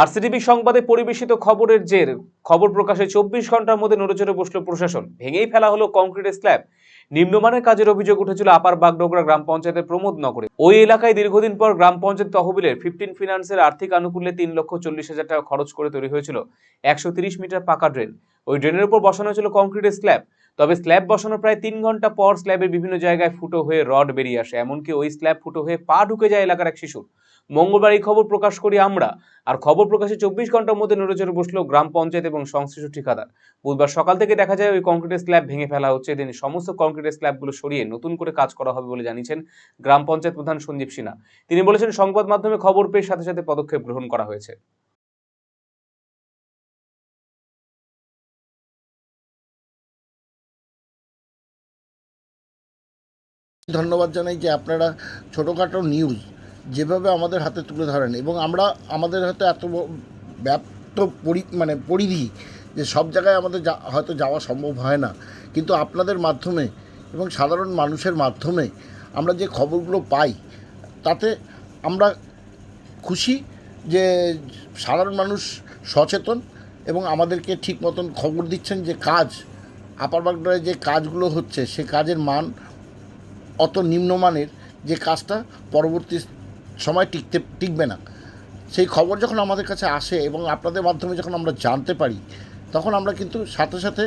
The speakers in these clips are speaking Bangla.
আরসিটিভি সংবাদে পরিবেশিত খবরের জের খবর প্রকাশে 24 ঘন্টার মধ্যে নড়েচড়ে বসল প্রশাসন। ভেঙেই ফেলা হলো কংক্রিটের স্ল্যাব। নিম্নমানের কাজের অভিযোগ উঠেছিল আপার বাগডোগরা গ্রাম পঞ্চায়েতের প্রমোদনগরে। ওই এলাকায় দীর্ঘদিন পর গ্রাম পঞ্চায়েত তহবিলের 15 ফিনান্সের আর্থিক আনুকূল্যে 3,40,000 টাকা খরচ করে তৈরি হয়েছিল 130 মিটার পাকা ড্রেন। ওই ড্রেনের উপর বসানো হয়েছিল কংক্রিটের স্ল্যাব। তবে স্ল্যাব বসানোর প্রায় 3 ঘন্টা পর স্ল্যাবের বিভিন্ন জায়গায় ফুটো হয়ে রড বেরিয়ে আসে। এমনকি ওই স্ল্যাব ফুটো হয়ে পা ঢুকে যায় এলাকার এক শিশুর। মঙ্গলবার এই খবর প্রকাশ করি আমরা, আর খবর প্রকাশে 24 ঘন্টার মধ্যে নড়েচড়ে বসলো গ্রাম পঞ্চায়েত এবং সংশ্লিষ্ট ঠিকাদার। বুধবার সকাল থেকে দেখা যায় ওই কংক্রিটের স্ল্যাব ভেঙে ফেলা হচ্ছে। এদিন সমস্ত কংক্রিটের স্ল্যাবগুলো সরিয়ে নতুন করে কাজ করা হবে বলে জানিয়েছেন গ্রাম পঞ্চায়েত প্রধান সঞ্জীব সিনহা। তিনি বলেছেন, সংবাদ মাধ্যমে খবর পেয়ে সাথে সাথে পদক্ষেপ গ্রহণ করা হয়েছে। ধন্যবাদ জানাই যে আপনারা ছোটোখাটো নিউজ যেভাবে আমাদের হাতে তুলে ধরেন, এবং আমরা আমাদের হাতে এত ব্যাপ্ত পরিধি যে সব জায়গায় আমাদের হয়তো যাওয়া সম্ভব হয় না, কিন্তু আপনাদের মাধ্যমে এবং সাধারণ মানুষের মাধ্যমে আমরা যে খবরগুলো পাই তাতে আমরা খুশি যে সাধারণ মানুষ সচেতন এবং আমাদেরকে ঠিক মতন খবর দিচ্ছেন যে কাজ আপার বাগডোগরায় যে কাজগুলো হচ্ছে সে কাজের মান অত নিম্নমানের, যে কাজটা পরবর্তী সময় টিকবে না। সেই খবর যখন আমাদের কাছে আসে এবং আপনাদের মাধ্যমে যখন আমরা জানতে পারি, তখন আমরা কিন্তু সাথে সাথে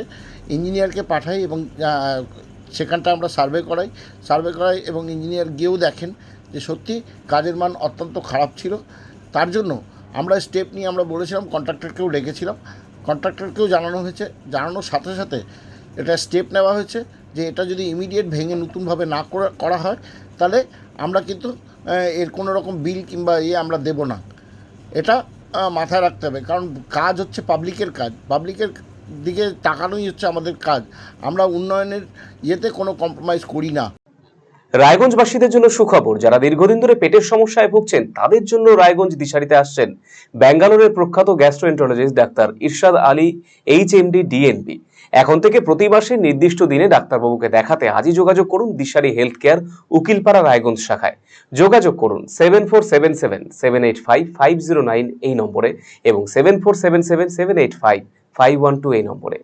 ইঞ্জিনিয়ারকে পাঠাই এবং সেখানটা আমরা সার্ভে করাই এবং ইঞ্জিনিয়ার গিয়েও দেখেন যে সত্যি কাজের মান অত্যন্ত খারাপ ছিল। তার জন্য আমরা স্টেপ নিয়ে আমরা বলেছিলাম, কন্ট্রাক্টরকেও ডেকেছিলাম, কন্ট্রাক্টরকেও জানানো হয়েছে। জানানোর সাথে সাথে এটা স্টেপ নেওয়া হয়েছে যে এটা যদি ইমিডিয়েট ভেঙে নতুনভাবে না করা হয় তাহলে আমরা কিন্তু এর কোনো রকম বিল কিংবা আমরা দেব না। এটা মাথায় রাখতে হবে, কারণ কাজ হচ্ছে পাবলিকের কাজ, পাবলিকের দিকে তাকানোই হচ্ছে আমাদের কাজ। আমরা উন্নয়নের কোনো কম্প্রোমাইজ করি না। রায়গঞ্জবাসীদের জন্য সুখবর, যারা দীর্ঘদিন ধরে পেটের সমস্যায় ভুগছেন তাদের জন্য রায়গঞ্জ দিশারিতে আসছেন ব্যাঙ্গালোরের প্রখ্যাত গ্যাস্ট্রোএন্টারোলজিস্ট ডাক্তার ইরশাদ আলী, HMD, DNB। এখন থেকে প্রতি মাসে নির্দিষ্ট দিনে ডাক্তারবাবুকে দেখাতে আজই যোগাযোগ করুন দিশারি হেলথ কেয়ার, উকিলপাড়া, রায়গঞ্জ শাখায়। যোগাযোগ করুন 7477785509 এই নম্বরে এবং 7477785512 এই নম্বরে।